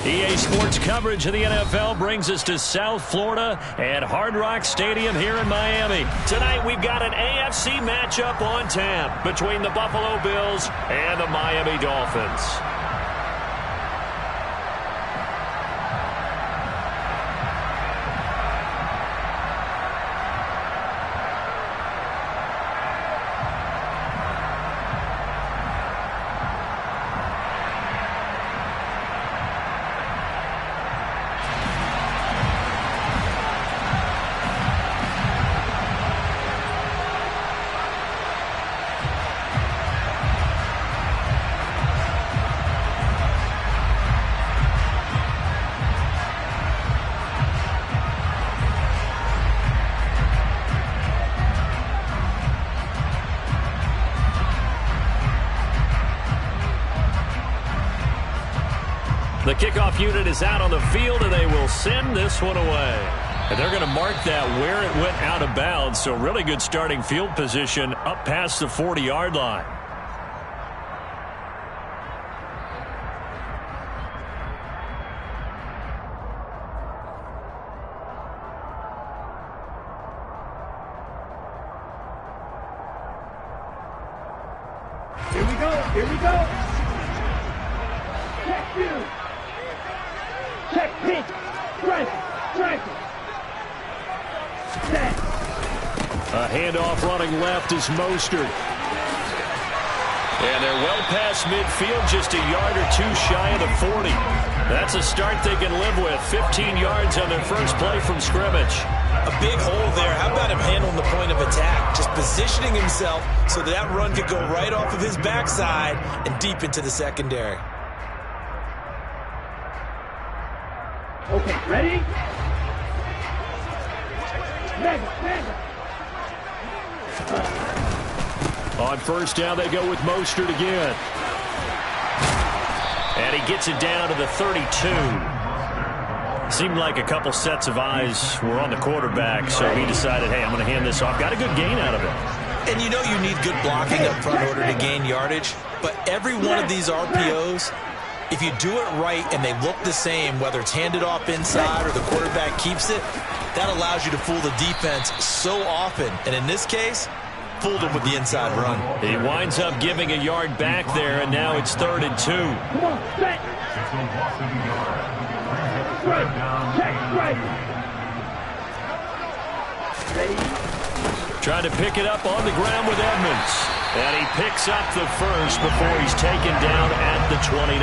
EA Sports coverage of the NFL brings us to South Florida at Hard Rock Stadium here in Miami. Tonight we've got an AFC matchup on tap between the Buffalo Bills and the Miami Dolphins. The kickoff unit is out on the field, and they will send this one away. And they're going to mark that where it went out of bounds, so really good starting field position up past the 40-yard line. Here we go, here we go. Check you. Check pitch. Strike it. Set. A handoff running left is Mostert. And they're well past midfield, just a yard or two shy of the 40. That's a start they can live with. 15 yards on their first play from scrimmage. A big hole there. How about him handling the point of attack? Just positioning himself so that run could go right off of his backside and deep into the secondary. Okay, ready? Mega. On first down, they go with Mostert again. And he gets it down to the 32. Seemed like a couple sets of eyes were on the quarterback, so he decided, hey, I'm going to hand this off. Got a good gain out of it. And you know you need good blocking up front in order to gain yardage, but every one of these RPOs, if you do it right and they look the same, whether it's handed off inside or the quarterback keeps it, that allows you to fool the defense so often. And in this case, fooled him with the inside run. He winds up giving a yard back there, and now it's 3rd and 2. Come on, set. Strike. Trying to pick it up on the ground with Edmonds. And he picks up the first before he's taken down at the 29.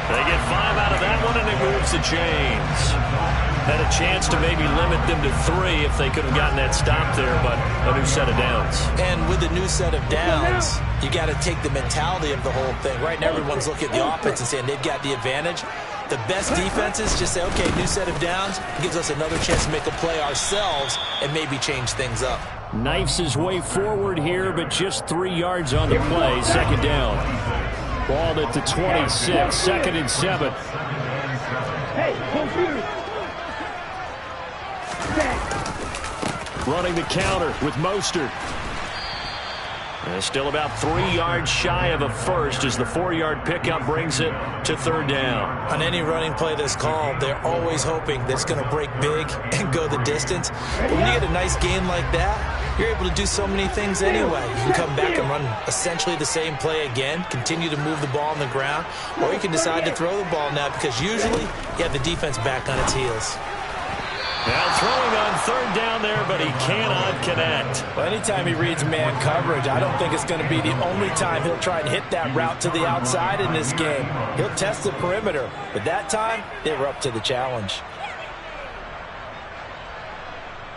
They get 5 out of that one, and it moves the chains. Had a chance to maybe limit them to 3 if they could have gotten that stop there, but a new set of downs. And with the new set of downs, you got to take the mentality of the whole thing. Right now, everyone's looking at the offense and saying they've got the advantage. The best defenses just say, okay, new set of downs, gives us another chance to make a play ourselves and maybe change things up. Knifes his way forward here, but just 3 yards on the play. 2nd down. Ball at the 26. 2nd and 7. Hey, computer. Running the counter with Mostert. And still about 3 yards shy of a first as the 4-yard pickup brings it to 3rd down. On any running play that's called, they're always hoping that it's going to break big and go the distance. But when you get a nice gain like that, you're able to do so many things anyway. You can come back and run essentially the same play again, continue to move the ball on the ground, or you can decide to throw the ball now because usually you have the defense back on its heels. Now throwing on 3rd down there, but he cannot connect. Well, anytime he reads man coverage, I don't think it's going to be the only time he'll try and hit that route to the outside in this game. He'll test the perimeter, but that time they were up to the challenge.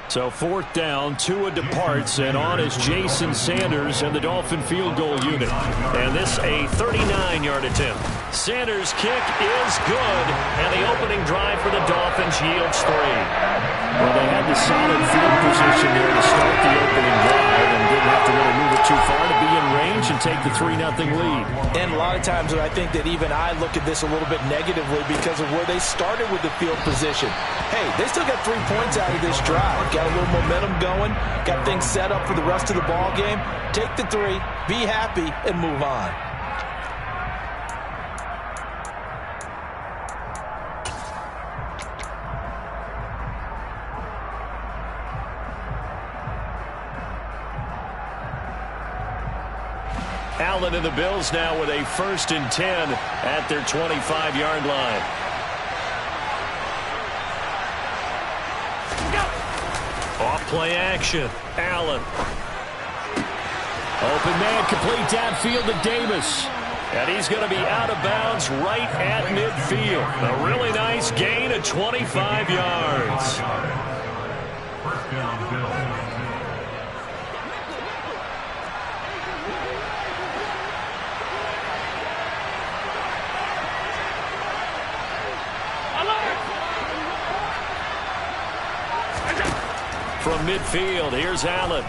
So 4th down, Tua departs, and on is Jason Sanders and the Dolphin field goal unit. And this a 39-yard attempt. Sanders' kick is good, and the opening drive for the Dolphins yields 3. Well, they had the solid field position there to start the opening drive and didn't have to really move it too far to be in range and take the 3-0 lead. And a lot of times I think that even I look at this a little bit negatively because of where they started with the field position. Hey, they still got 3 points out of this drive. Got a little momentum going, got things set up for the rest of the ball game. Take the 3, be happy, and move on. Allen and the Bills now with a 1st and 10 at their 25-yard line. Off play action. Allen. Open man, complete downfield to Davis. And he's going to be out of bounds right at midfield. A really nice gain of 25 yards. First down, Bill. From midfield, here's Allen.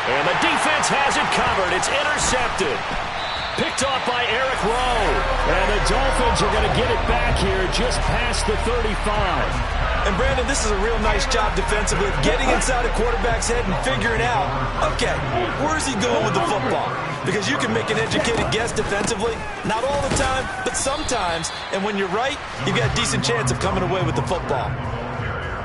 And the defense has it covered. It's intercepted. Picked off by Eric Rowe. And the Dolphins are going to get it back here just past the 35. And, Brandon, this is a real nice job defensively of getting inside a quarterback's head and figuring out, okay, where's he going with the football? Because you can make an educated guess defensively. Not all the time, but sometimes. And when you're right, you've got a decent chance of coming away with the football.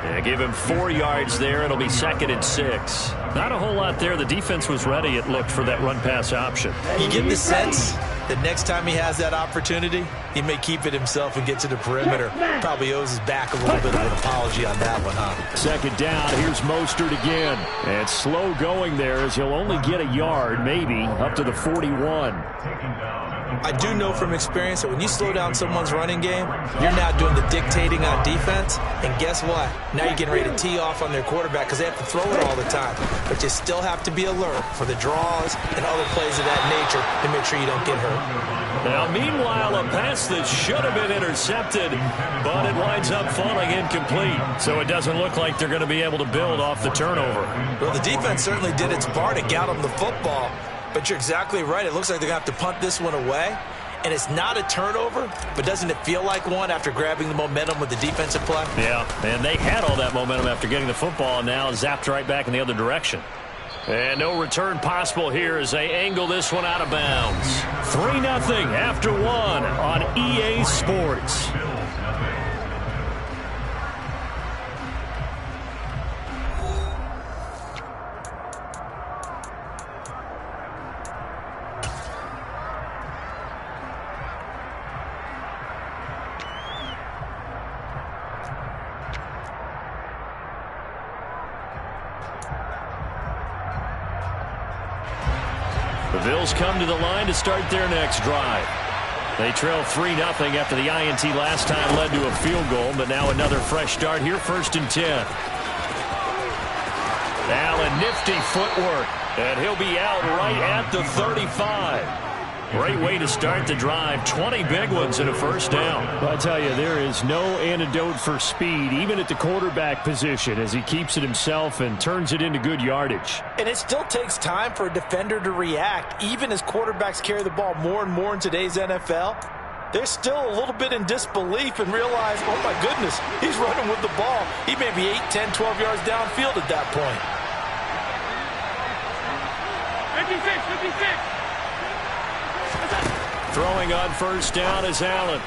Yeah, give him 4 yards there. It'll be 2nd and 6. Not a whole lot there. The defense was ready, it looked, for that run-pass option. You get the sense that next time he has that opportunity, he may keep it himself and get to the perimeter. Probably owes his back a little bit of an apology on that one, huh? 2nd down. Here's Mostert again. And slow going there as he'll only get a yard, maybe, up to the 41. I do know from experience that when you slow down someone's running game, you're now doing the dictating on defense. And guess what? Now you're getting ready to tee off on their quarterback because they have to throw it all the time. But you still have to be alert for the draws and other plays of that nature to make sure you don't get hurt. Now, meanwhile, a pass that should have been intercepted, but it winds up falling incomplete. So it doesn't look like they're going to be able to build off the turnover. Well, the defense certainly did its part to get them the football. But you're exactly right. It looks like they're going to have to punt this one away. And it's not a turnover, but doesn't it feel like one after grabbing the momentum with the defensive play? Yeah, and they had all that momentum after getting the football, and now zapped right back in the other direction. And no return possible here as they angle this one out of bounds. 3-0 after 1 on EA Sports. The Bills come to the line to start their next drive. They trail 3-0 after the INT last time led to a field goal, but now another fresh start here, 1st and 10. Allen, nifty footwork, and he'll be out right at the 35. Great way to start the drive. 20 big ones and a 1st down. Well, I tell you, there is no antidote for speed, even at the quarterback position, as he keeps it himself and turns it into good yardage. And it still takes time for a defender to react, even as quarterbacks carry the ball more and more in today's NFL. They're still a little bit in disbelief and realize, oh my goodness, he's running with the ball. He may be 8, 10, 12 yards downfield at that point. 56, 56. Throwing on 1st down is Allen.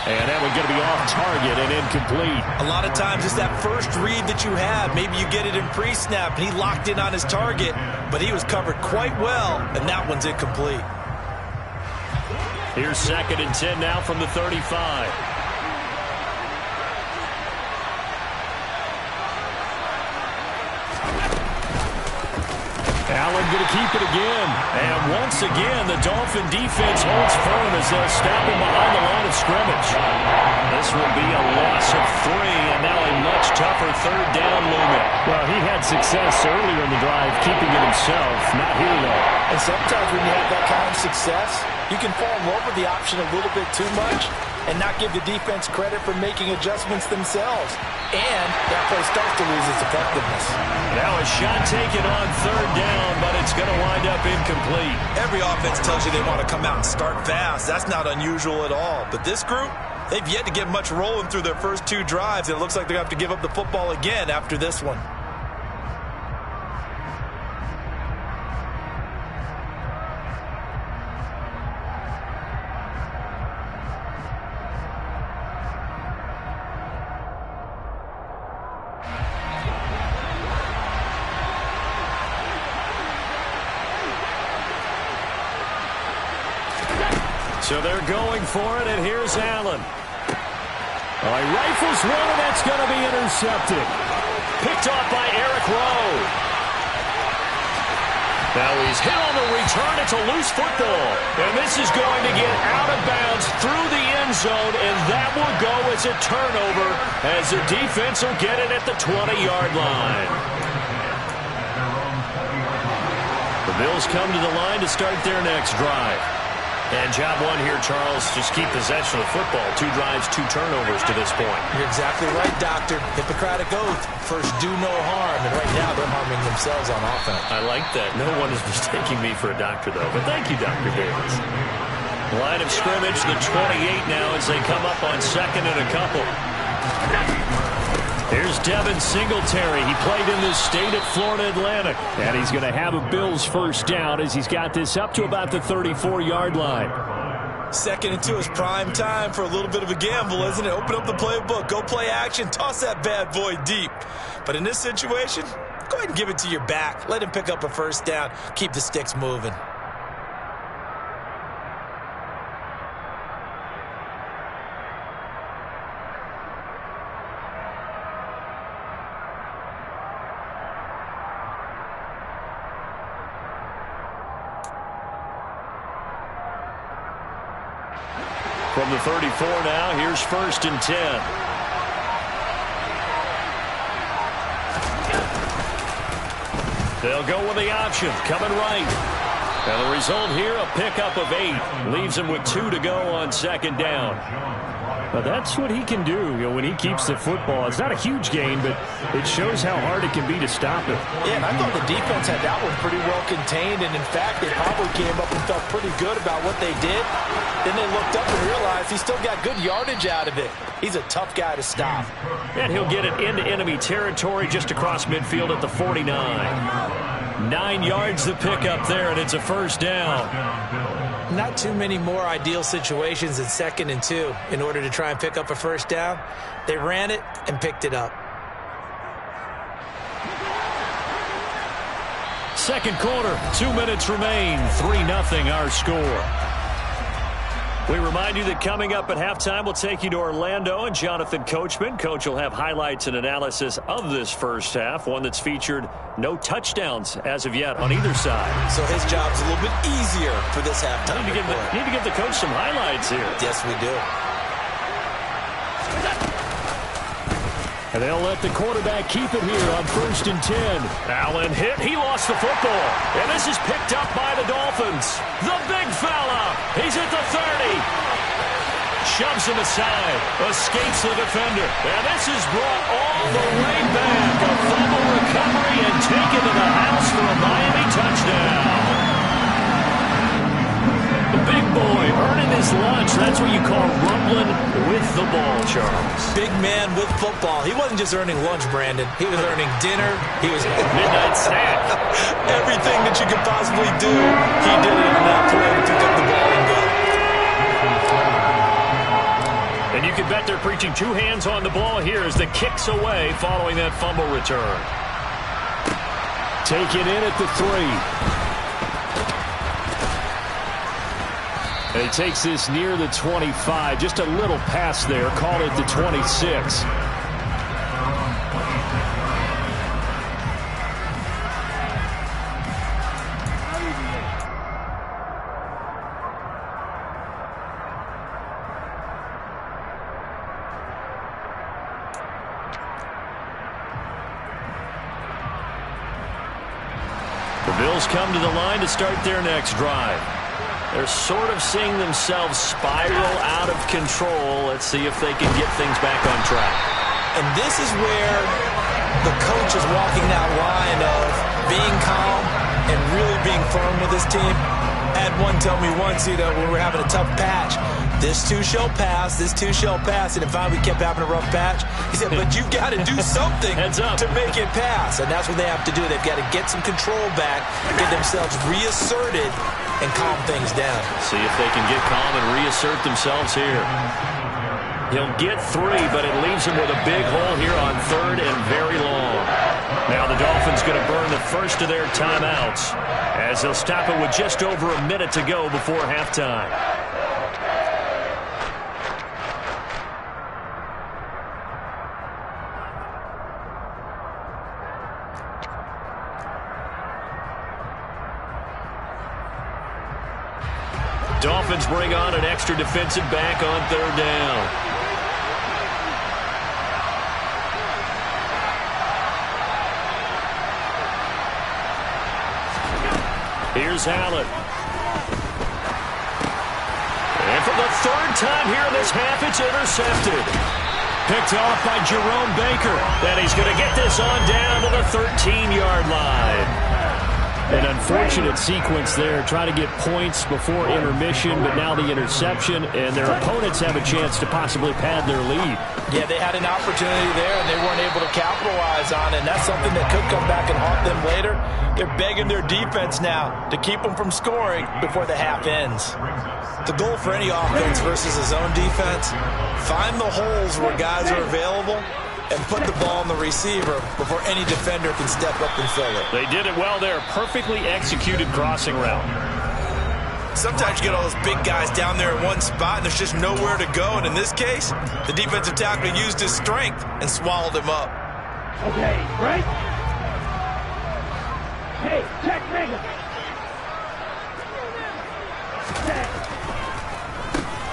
And that one's going to be off target and incomplete. A lot of times it's that first read that you have. Maybe you get it in pre-snap, and he locked in on his target, but he was covered quite well, and that one's incomplete. Here's 2nd and 10 now from the 35. Allen going to keep it again. And once again, the Dolphin defense holds firm as they'll stop him behind the line of scrimmage. This will be a loss of 3, and now a much tougher 3rd down looming. Well, he had success earlier in the drive, keeping it himself. Not here, though. And sometimes when you have that kind of success, you can fall in love with the option a little bit too much and not give the defense credit for making adjustments themselves. And that play starts to lose its effectiveness. Now a shot taken on 3rd down, but it's going to wind up incomplete. Every offense tells you they want to come out and start fast. That's not unusual at all. But this group, they've yet to get much rolling through their first 2 drives. And it looks like they're going to have to give up the football again after this one. So they're going for it, and here's Allen. Oh, he rifles one, and that's going to be intercepted. Picked off by Eric Rowe. Now he's hit on the return. It's a loose football. And this is going to get out of bounds through the end zone, and that will go as a turnover as the defense will get it at the 20-yard line. The Bills come to the line to start their next drive. And job one here, Charles, just keep possession of the football. 2 drives, 2 turnovers to this point. You're exactly right, Doctor. Hippocratic oath. First, do no harm. And right now, they're harming themselves on offense. I like that. No one is mistaking me for a doctor, though. But thank you, Dr. Davis. Line of scrimmage, the 28 now as they come up on second and a couple. Here's Devin Singletary. He played in this state at Florida Atlantic. And he's going to have a Bills first down as he's got this up to about the 34-yard line. 2nd and 2 is prime time for a little bit of a gamble, isn't it? Open up the playbook. Go play action. Toss that bad boy deep. But in this situation, go ahead and give it to your back. Let him pick up a first down. Keep the sticks moving. From the 34 now, here's 1st and 10. They'll go with the option, coming right. And the result here, a pickup of 8. Leaves him with 2 to go on 2nd down. Well, that's what he can do, when he keeps the football. It's not a huge gain, but it shows how hard it can be to stop it. Yeah, and I thought the defense had that one pretty well contained, and in fact, they probably came up and felt pretty good about what they did. Then they looked up and realized he still got good yardage out of it. He's a tough guy to stop. And he'll get it into enemy territory just across midfield at the 49. 9 yards to pick up there, and it's a first down. Not too many more ideal situations in 2nd and 2 in order to try and pick up a first down. They ran it and picked it up. Second quarter, 2 minutes remain. 3-0 our score. We remind you that coming up at halftime, we'll take you to Orlando and Jonathan Coachman. Coach will have highlights and analysis of this first half, one that's featured no touchdowns as of yet on either side. So his job's a little bit easier for this halftime. Need to give the coach some highlights here. Yes, we do. And they'll let the quarterback keep it here on 1st and 10. Allen hit. He lost the football. And this is picked up by the Dolphins. The big fella. He's at the 30. Shoves him aside. Escapes the defender. And this is brought all the way back. A fumble recovery and taken to the house for a Miami touchdown. The big boy earning his lunch. That's what you call rumbling with the ball, Charles. Big man with football. He wasn't just earning lunch, Brandon. He was earning dinner. He was midnight snack. Everything that you could possibly do, he did it on that play to pick up the ball and go. And you can bet they're preaching 2 hands on the ball here as the kick's away following that fumble return. Take it in at the 3. And he takes this near the 25. Just a little pass there. Call it the 26. The Bills come to the line to start their next drive. They're sort of seeing themselves spiral out of control. Let's see if they can get things back on track. And this is where the coach is walking that line of being calm and really being firm with his team. I had one tell me once, when we were having a tough patch, this too shall pass, this too shall pass. And finally we kept having a rough patch. He said, but you've got to do something to make it pass. And that's what they have to do. They've got to get some control back, get themselves reasserted, and calm things down. See if they can get calm and reassert themselves here. He'll get 3, but it leaves him with a big hole here on 3rd and very long. Now the Dolphins going to burn the first of their timeouts as they'll stop it with just over a minute to go before halftime. Dolphins bring on an extra defensive back on third down. Here's Allen. And for the third time here in this half, it's intercepted. Picked off by Jerome Baker. And he's going to get this on down to the 13-yard line. An unfortunate sequence there, trying to get points before intermission, but now the interception, and their opponents have a chance to possibly pad their lead. Yeah, they had an opportunity there, and they weren't able to capitalize on it, and that's something that could come back and haunt them later. They're begging their defense now to keep them from scoring before the half ends. The goal for any offense versus a zone defense, find the holes where guys are available and put the ball on the receiver before any defender can step up and fill it. They did it well there. Perfectly executed crossing route. Sometimes you get all those big guys down there in one spot and there's just nowhere to go. And in this case, the defensive tackle used his strength and swallowed him up. Okay, right? Hey, check Mega.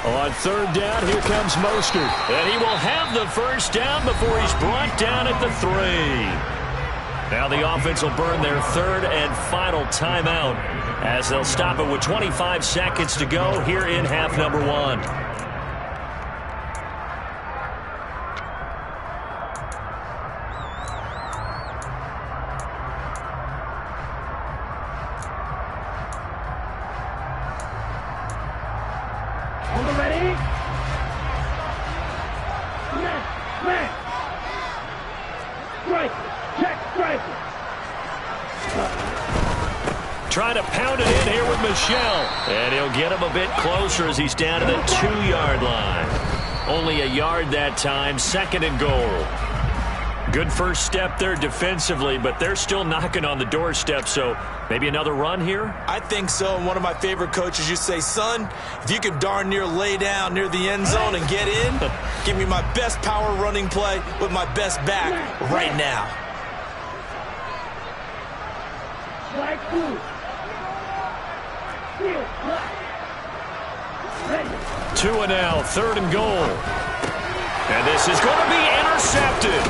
On third down, here comes Mostert. And he will have the first down before he's brought down at the 3. Now the offense will burn their third and final timeout as they'll stop it with 25 seconds to go here in half number 1. Trying to pound it in here with Michelle. And he'll get him a bit closer as he's down to the 2-yard line. Only a yard that time, 2nd and goal. Good first step there defensively, but they're still knocking on the doorstep, so maybe another run here? I think so, and one of my favorite coaches used to say, son, if you can darn near lay down near the end zone and get in, give me my best power running play with my best back right now. Like food. 2 and now, 3rd and goal. And this is going to be intercepted.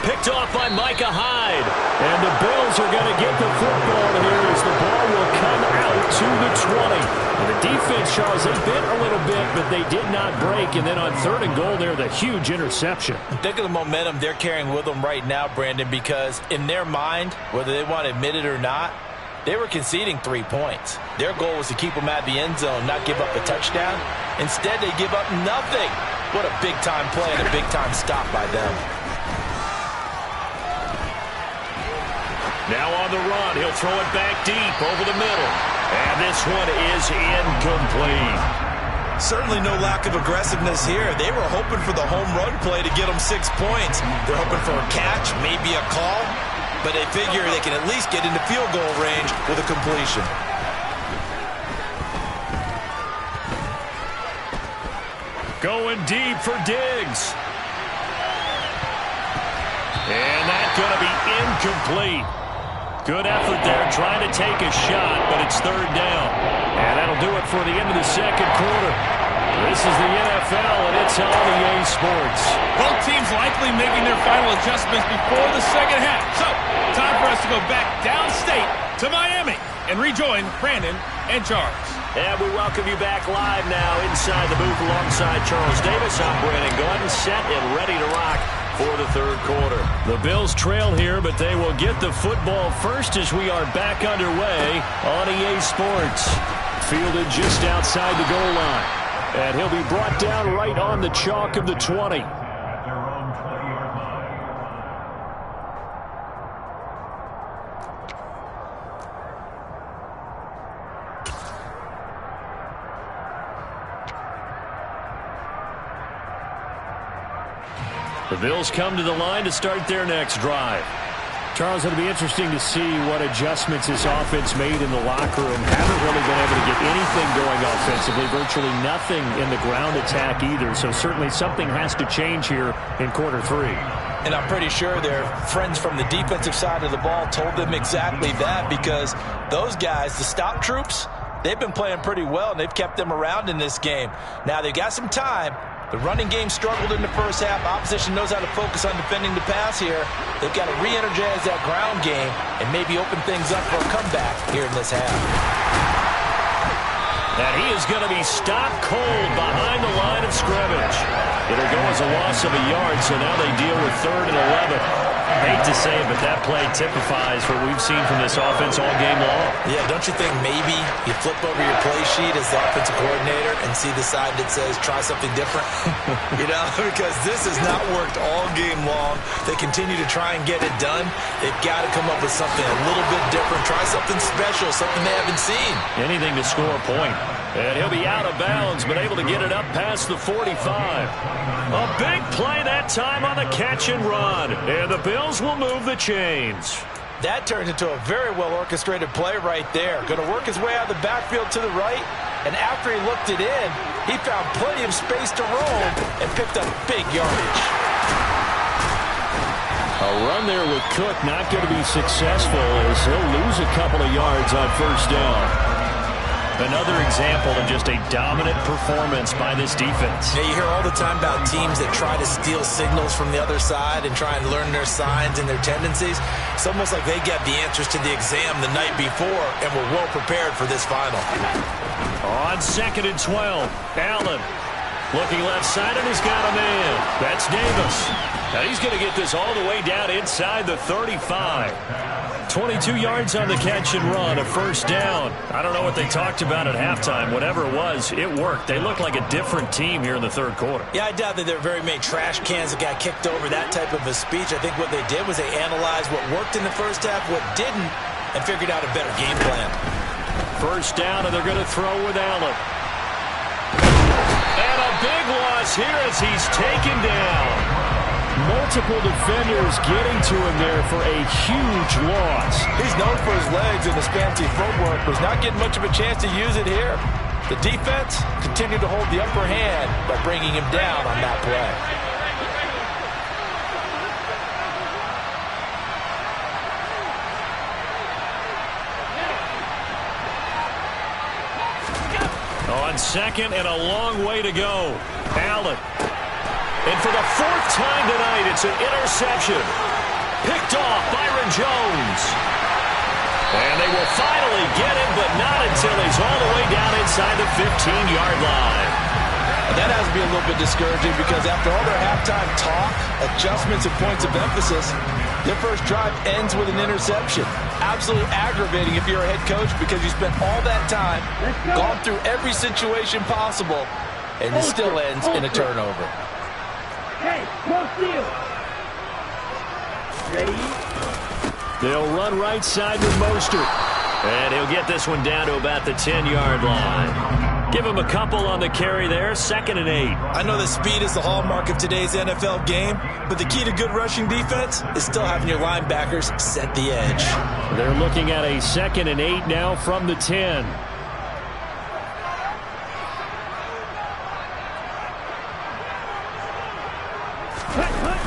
Picked off by Micah Hyde. And the Bills are going to get the football here as the ball will come out to the 20. And the defense, Charles, they bit a little bit, but they did not break. And then on 3rd and goal there, the huge interception. Think of the momentum they're carrying with them right now, Brandon, because in their mind, whether they want to admit it or not, they were conceding 3 points. Their goal was to keep them at the end zone, not give up a touchdown. Instead, they give up nothing. What a big-time play and a big-time stop by them. Now on the run, he'll throw it back deep over the middle. And this one is incomplete. Certainly no lack of aggressiveness here. They were hoping for the home run play to get them 6 points. They're hoping for a catch, maybe a call. But they figure they can at least get into field goal range with a completion. Going deep for Diggs. And that's going to be incomplete. Good effort there, trying to take a shot, but it's 3rd down. And that'll do it for the end of the 2nd quarter. This is the NFL, and it's on EA Sports. Both teams likely making their final adjustments before the second half. So, time for us to go back downstate to Miami and rejoin Brandon and Charles. And we welcome you back live now inside the booth alongside Charles Davis. I'm Brandon Gordon, set and ready to rock for the 3rd quarter. The Bills trail here, but they will get the football first as we are back underway on EA Sports. Fielded just outside the goal line. And he'll be brought down right on the chalk of the 20. The Bills come to the line to start their next drive. Charles, it'll be interesting to see what adjustments this offense made in the locker room. Haven't really been able to get anything going offensively. Virtually nothing in the ground attack either. So certainly something has to change here in quarter 3. And I'm pretty sure their friends from the defensive side of the ball told them exactly that, because those guys, the stop troops, they've been playing pretty well, and they've kept them around in this game. Now, they've got some time. The running game struggled in the first half. Opposition knows how to focus on defending the pass here. They've got to re-energize that ground game and maybe open things up for a comeback here in this half. And he is going to be stopped cold behind the line of scrimmage. It'll go as a loss of a yard, so now they deal with 3rd and 11. Hate to say it, but that play typifies what we've seen from this offense all game long. Yeah, don't you think maybe you flip over your play sheet as the offensive coordinator and see the side that says try something different? Because this has not worked all game long. They continue to try and get it done. They've got to come up with something a little bit different. Try something special, something they haven't seen. Anything to score a point. And he'll be out of bounds, but able to get it up past the 45. A big play that time on the catch and run. And the Bills will move the chains. That turns into a very well-orchestrated play right there. Going to work his way out of the backfield to the right. And after he looked it in, he found plenty of space to roam and picked up big yardage. A run there with Cook not going to be successful as he'll lose a couple of yards on 1st down. Another example of just a dominant performance by this defense. Yeah, you hear all the time about teams that try to steal signals from the other side and try and learn their signs and their tendencies. It's almost like they get the answers to the exam the night before and were well prepared for this final. On 2nd and 12, Allen looking left side, and he's got a man. That's Davis. Now he's going to get this all the way down inside the 35. 22 yards on the catch and run, a 1st down. I don't know what they talked about at halftime. Whatever it was, it worked. They look like a different team here in the 3rd quarter. Yeah, I doubt that there were very many trash cans that got kicked over, that type of a speech. I think what they did was they analyzed what worked in the first half, what didn't, and figured out a better game plan. 1st down, and they're going to throw with Allen. And a big loss here as he's taken down. Multiple defenders getting to him there for a huge loss. He's known for his legs and his fancy footwork, but he's not getting much of a chance to use it here. The defense continued to hold the upper hand by bringing him down on that play. On 2nd and a long way to go. Allen. And for the 4th time tonight, it's an interception. Picked off Byron Jones. And they will finally get him, but not until he's all the way down inside the 15-yard line. That has to be a little bit discouraging because after all their halftime talk, adjustments and points of emphasis, their first drive ends with an interception. Absolutely aggravating if you're a head coach because you spent all that time, gone through every situation possible, and it still ends in a turnover. Hey, close deal. Ready? They'll run right side with Mostert. And he'll get this one down to about the 10-yard line. Give him a couple on the carry there, 2nd and 8. I know that speed is the hallmark of today's NFL game, but the key to good rushing defense is still having your linebackers set the edge. They're looking at a 2nd and 8 now from the 10.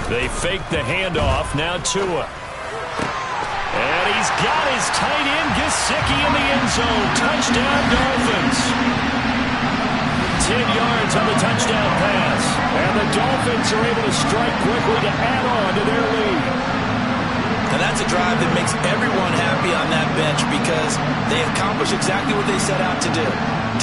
They fake the handoff. Now Tua. And he's got his tight end, Gesicki, in the end zone. Touchdown, Dolphins. 10 yards on the touchdown pass. And the Dolphins are able to strike quickly to add on to their lead. And that's a drive that makes everyone happy on that bench because they accomplish exactly what they set out to do.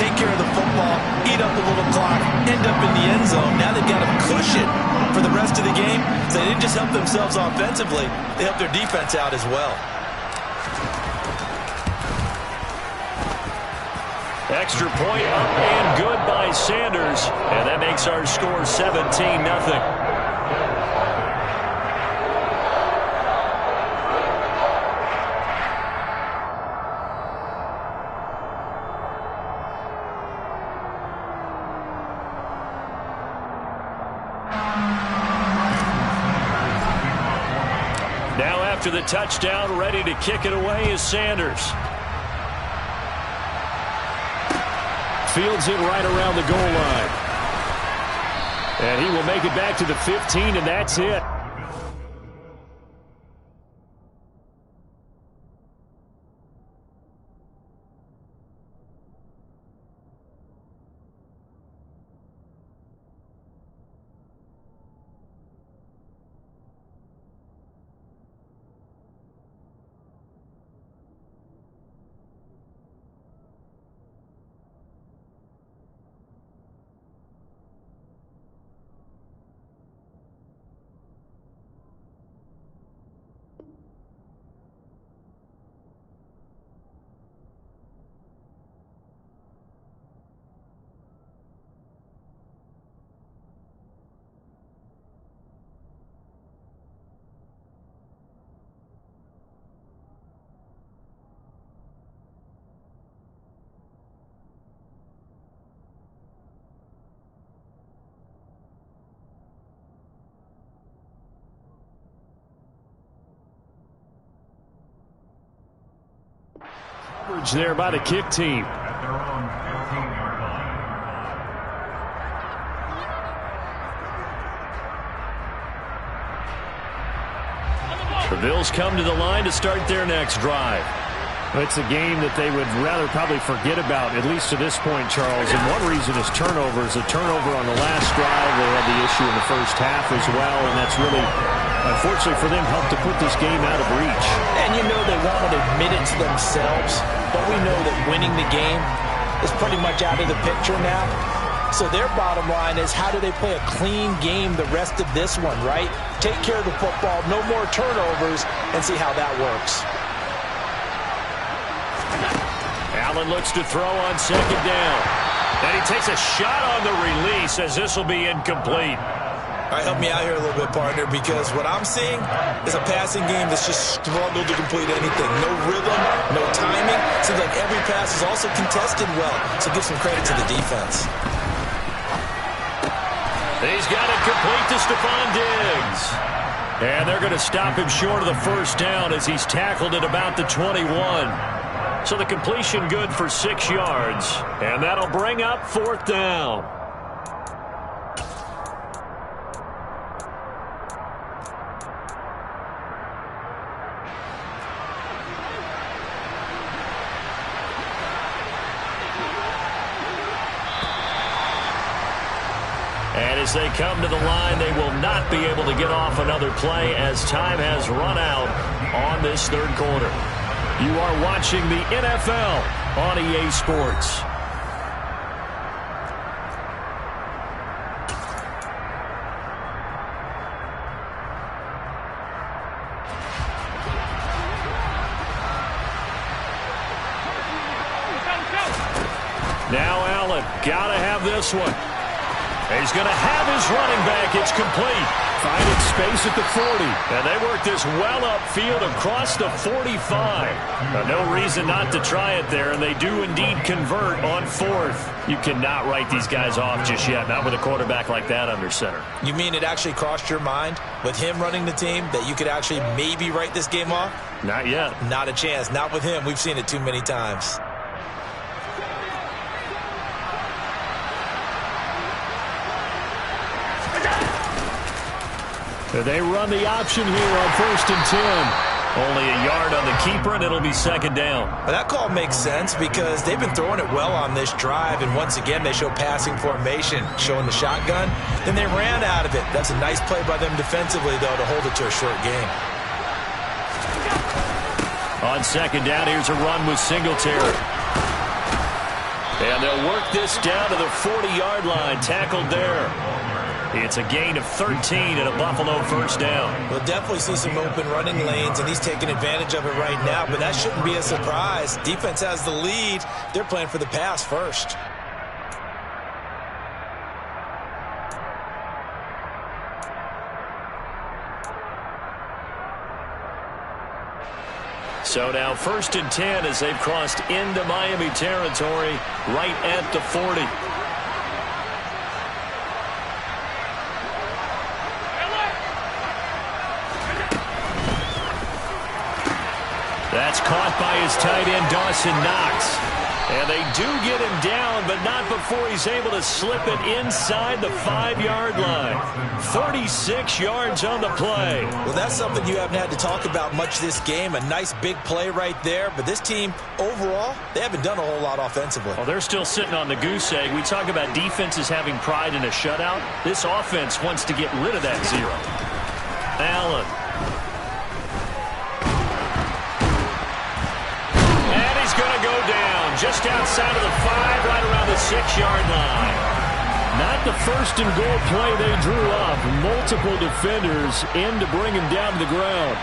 Take care of the football, eat up a little clock, end up in the end zone. Now they've got a cushion for the rest of the game. So they didn't just help themselves offensively, they helped their defense out as well. Extra point up and good by Sanders. And that makes our score 17-0. Now after the touchdown, ready to kick it away is Sanders. Fields it right around the goal line. And he will make it back to the 15, and that's it. There by the kick team. The Bills come to the line to start their next drive. It's a game that they would rather probably forget about, at least to this point, Charles. And one reason is turnovers. A turnover on the last drive. They had the issue in the first half as well, and that's really, unfortunately for them, helped to put this game out of reach. And you know they won't admit it to themselves, but we know that winning the game is pretty much out of the picture now. So their bottom line is, how do they play a clean game the rest of this one, right? Take care of the football, no more turnovers, and see how that works. Allen looks to throw on second down. And he takes a shot on the release as this will be incomplete. All right, help me out here a little bit, partner, because what I'm seeing is a passing game that's just struggled to complete anything. No rhythm, no timing. Seems like every pass is also contested well, so give some credit to the defense. He's got it complete to Stephon Diggs. And they're going to stop him short of the first down as he's tackled at about the 21. So the completion good for 6 yards. And that'll bring up fourth down. And as they come to the line, they will not be able to get off another play as time has run out on this third quarter. You are watching the NFL on EA Sports. Now Allen, gotta have this one. He's going to have his running back. It's complete. Finding space at the 40. And they work this well upfield across the 45. No reason not to try it there, and they do indeed convert on fourth. You cannot write these guys off just yet, not with a quarterback like that under center. You mean it actually crossed your mind with him running the team that you could actually maybe write this game off? Not yet. Not a chance. Not with him. We've seen it too many times. They run the option here on 1st and 10. Only a yard on the keeper, and it'll be second down. Well, that call makes sense because they've been throwing it well on this drive, and once again they show passing formation, showing the shotgun. Then they ran out of it. That's a nice play by them defensively, though, to hold it to a short game. On second down, here's a run with Singletary. And they'll work this down to the 40-yard line, tackled there. It's a gain of 13 and a Buffalo first down. We'll definitely see some open running lanes, and he's taking advantage of it right now, but that shouldn't be a surprise. Defense has the lead. They're playing for the pass first. So now 1st and 10 as they've crossed into Miami territory right at the 40. That's caught by his tight end, Dawson Knox. And they do get him down, but not before he's able to slip it inside the 5-yard line. 36 yards on the play. Well, that's something you haven't had to talk about much this game. A nice big play right there. But this team, overall, they haven't done a whole lot offensively. Well, they're still sitting on the goose egg. We talk about defenses having pride in a shutout. This offense wants to get rid of that zero. Allen. Just outside of the 5, right around the 6-yard line. Not the first and goal play they drew up. Multiple defenders in to bring him down to the ground.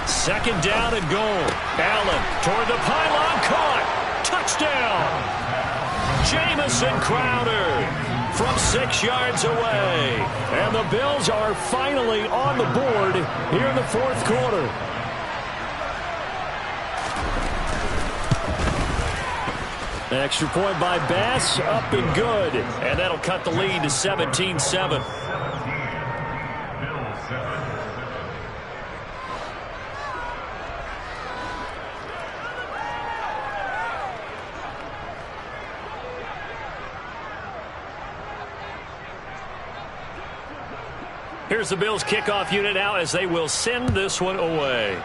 Second down and goal. Allen toward the pylon, caught. Touchdown. Jamison Crowder from 6 yards away. And the Bills are finally on the board here in the fourth quarter. An extra point by Bass, up and good. And that'll cut the lead to 17-7. Here's the Bills kickoff unit now as they will send this one away.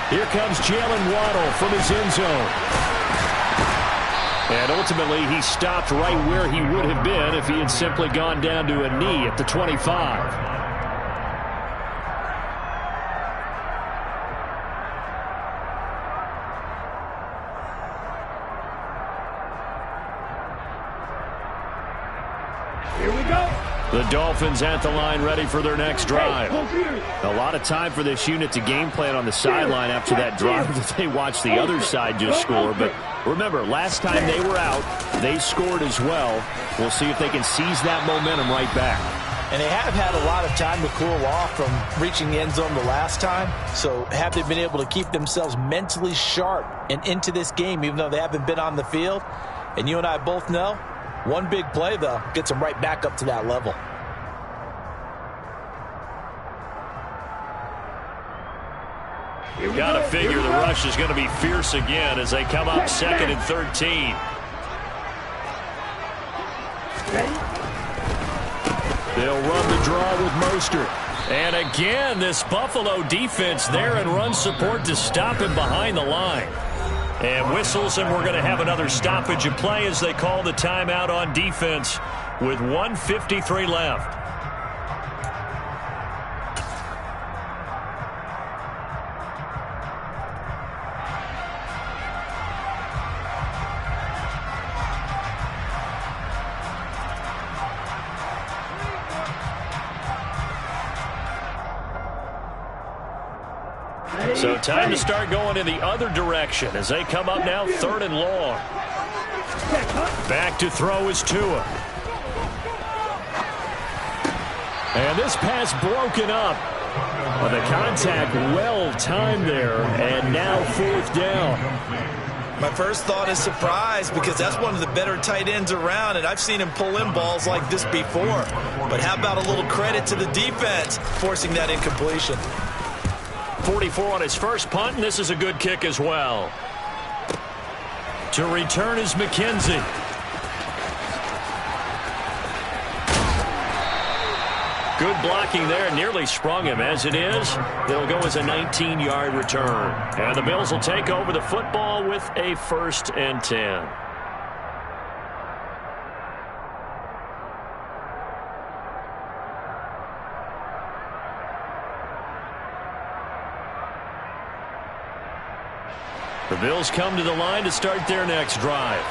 Here comes Jalen Waddle from his end zone. And ultimately, he stopped right where he would have been if he had simply gone down to a knee at the 25. The Dolphins at the line ready for their next drive. A lot of time for this unit to game plan on the sideline after that drive that they watched the other side just score. But remember, last time they were out, they scored as well. We'll see if they can seize that momentum right back. And they have had a lot of time to cool off from reaching the end zone the last time. So have they been able to keep themselves mentally sharp and into this game even though they haven't been on the field? And you and I both know, one big play, though, gets them right back up to that level. You've got to figure the rush is going to be fierce again as they come up 2nd and 13. They'll run the draw with Mostert. And again, this Buffalo defense there in run support to stop him behind the line. And whistles, and we're going to have another stoppage of play as they call the timeout on defense with 1:53 left. So time to start going in the other direction as they come up now 3rd and long. Back to throw is Tua. And this pass broken up. The contact well timed there, and now 4th down. My first thought is surprise because that's one of the better tight ends around, and I've seen him pull in balls like this before. But how about a little credit to the defense forcing that incompletion? 44 on his first punt, and this is a good kick as well. To return is McKenzie. Good blocking there, nearly sprung him. As it is, they'll go as a 19-yard return. And the Bills will take over the football with a 1st and 10. The Bills come to the line to start their next drive.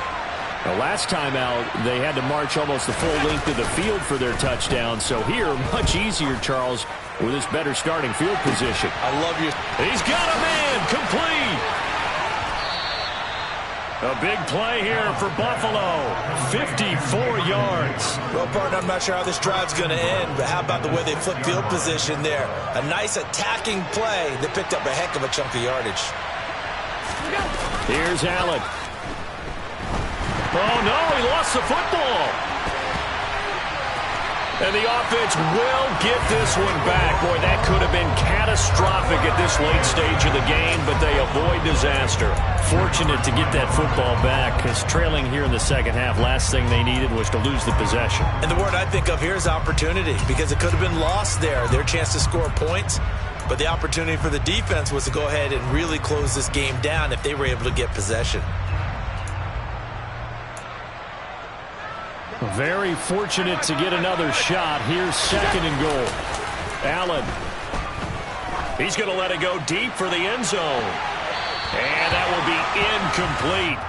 The last time out, they had to march almost the full length of the field for their touchdown. So here, much easier, Charles, with this better starting field position. I love you. He's got a man, complete. A big play here for Buffalo, 54 yards. Well, partner, I'm not sure how this drive's going to end, but how about the way they flip field position there? A nice attacking play that picked up a heck of a chunk of yardage. Here's Allen. Oh, no, he lost the football. And the offense will get this one back. Boy, that could have been catastrophic at this late stage of the game, but they avoid disaster. Fortunate to get that football back because trailing here in the second half, last thing they needed was to lose the possession. And the word I think of here is opportunity because it could have been lost there, their chance to score points. But the opportunity for the defense was to go ahead and really close this game down if they were able to get possession. Very fortunate to get another shot. Here's 2nd and goal. Allen. He's going to let it go deep for the end zone. And that will be incomplete.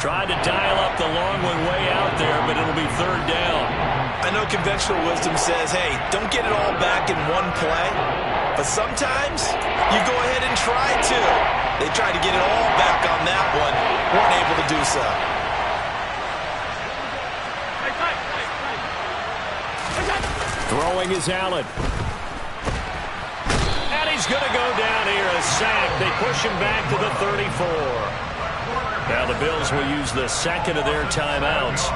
Tried to dial up the long one way out there, but it'll be 3rd down. I know conventional wisdom says, hey, don't get it all back in one play. But sometimes you go ahead and try to. They tried to get it all back on that one. Weren't able to do so. Throwing is Allen. And he's going to go down here, a sack. They push him back to the 34. Now the Bills will use the second of their timeouts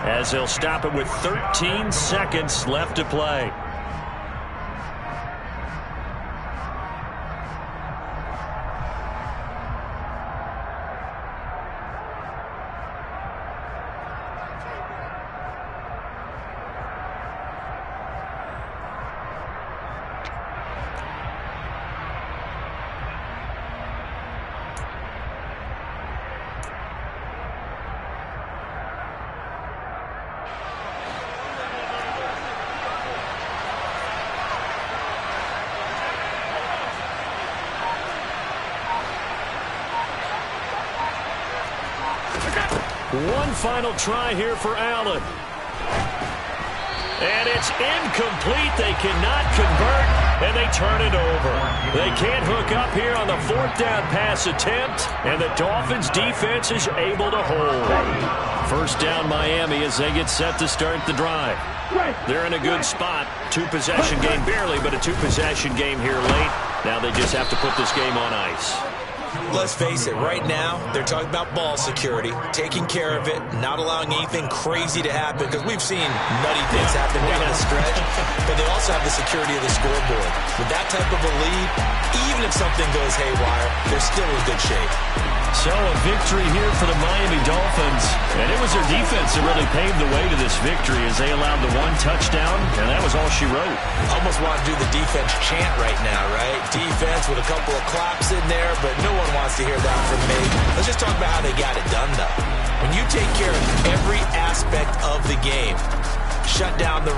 as they'll stop it with 13 seconds left to play. One final try here for Allen. And it's incomplete. They cannot convert, and they turn it over. They can't hook up here on the fourth down pass attempt, and the Dolphins' defense is able to hold. First down Miami as they get set to start the drive. They're in a good spot. Two-possession game barely, but a two-possession game here late. Now they just have to put this game on ice. Let's face it, right now, they're talking about ball security, taking care of it, not allowing anything crazy to happen, because we've seen nutty things happen down the stretch, but they also have the security of the scoreboard. With that type of a lead, even if something goes haywire, they're still in good shape. So a victory here for the Miami Dolphins, and it was their defense that really paved the way to this victory as they allowed the one touchdown, and that was all she wrote. Almost want to do the defense chant right now, right? Defense with a couple of claps in there, but no one wants to hear that from me. Let's just talk about how they got it done, though. When you take care of every aspect of the game, shut down the